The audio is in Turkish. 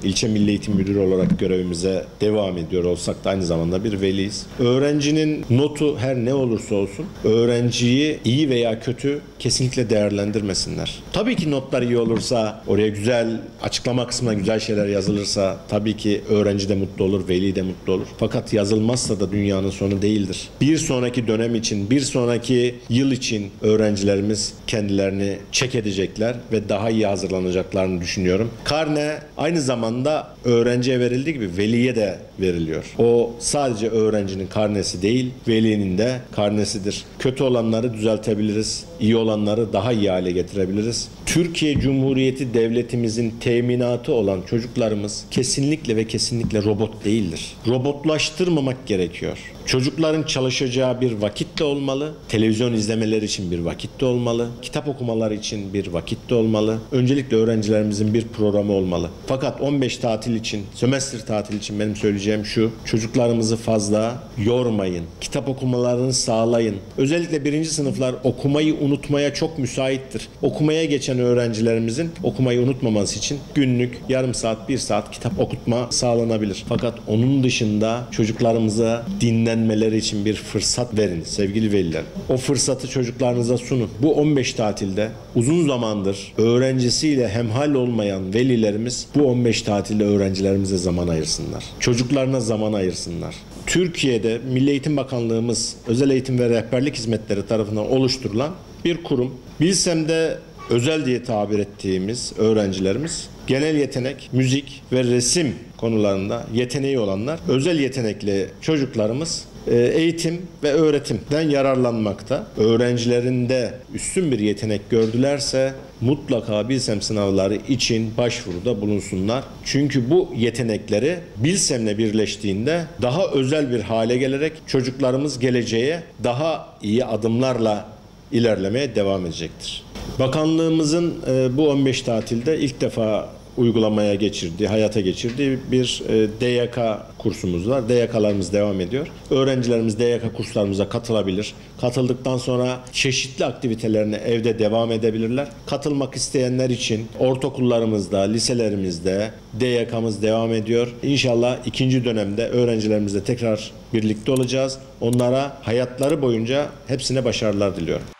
ilçe Milli Eğitim Müdürü olarak görevimize devam ediyor olsak da aynı zamanda bir veliyiz. Öğrencinin notu her ne olursa olsun öğrenciyi iyi veya kötü kesinlikle değerlendirmesinler. Tabii ki notlar iyi olursa, oraya güzel açıklama kısmına güzel şeyler yazılırsa tabii ki öğrenci de mutlu olur, veli de mutlu olur. Fakat yazılmazsa da dünyanın sonu değildir. Bir sonraki dönem için, bir sonraki yıl için öğrencilerimiz kendilerini çek edecekler ve daha iyi hazırlanacaklarını düşünüyorum. Karne aynı zamanda öğrenciye verildiği gibi veliye de veriliyor. O sadece öğrencinin karnesi değil, velinin de karnesidir. Kötü olanları düzeltebiliriz, iyi olanları daha iyi hale getirebiliriz. Türkiye Cumhuriyeti Devletimizin teminatı olan çocuklarımız kesinlikle ve kesinlikle robot değildir. Robotlaştırmamak gerekiyor. Çocukların çalışacağı bir vakit de olmalı, televizyon izlemeleri için bir vakit de olmalı, kitap okumaları için bir vakit de olmalı. Öncelikle öğrencilerimizin bir programı olmalı. Fakat 15 tatil için, sömestr tatil için benim söyleyeceğim şu: çocuklarımızı fazla yormayın. Kitap okumalarını sağlayın. Özellikle birinci sınıflar okumayı unutmaya çok müsaittir. Okumaya geçen öğrencilerimizin okumayı unutmaması için günlük yarım saat, bir saat kitap okutma sağlanabilir. Fakat onun dışında çocuklarımıza dinlenmeleri için bir fırsat verin sevgili veliler. O fırsatı çocuklarınıza sunun. Bu 15 tatilde uzun zamandır öğrencisiyle hemhal olmayan velilerimiz bu 15 tatilde öğrencilerimize zaman ayırsınlar. Çocuklarına zaman ayırsınlar. Türkiye'de Milli Eğitim Bakanlığımız Özel Eğitim ve Rehberlik Hizmetleri tarafından oluşturulan bir kurum. Bilsem'de özel diye tabir ettiğimiz öğrencilerimiz genel yetenek, müzik ve resim konularında yeteneği olanlar, özel yetenekli çocuklarımız eğitim ve öğretimden yararlanmakta. Öğrencilerinde üstün bir yetenek gördülerse mutlaka Bilsem sınavları için başvuruda bulunsunlar. Çünkü bu yetenekleri Bilsem'le birleştiğinde daha özel bir hale gelerek çocuklarımız geleceğe daha iyi adımlarla ilerlemeye devam edecektir. Bakanlığımızın bu 15 tatilde ilk defa uygulamaya geçirdiği, hayata geçirdiği bir DYK kursumuz var. DYK'larımız devam ediyor. Öğrencilerimiz DYK kurslarımıza katılabilir. Katıldıktan sonra çeşitli aktivitelerine evde devam edebilirler. Katılmak isteyenler için ortaokullarımızda, liselerimizde DYK'mız devam ediyor. İnşallah ikinci dönemde öğrencilerimizle tekrar birlikte olacağız. Onlara hayatları boyunca hepsine başarılar diliyorum.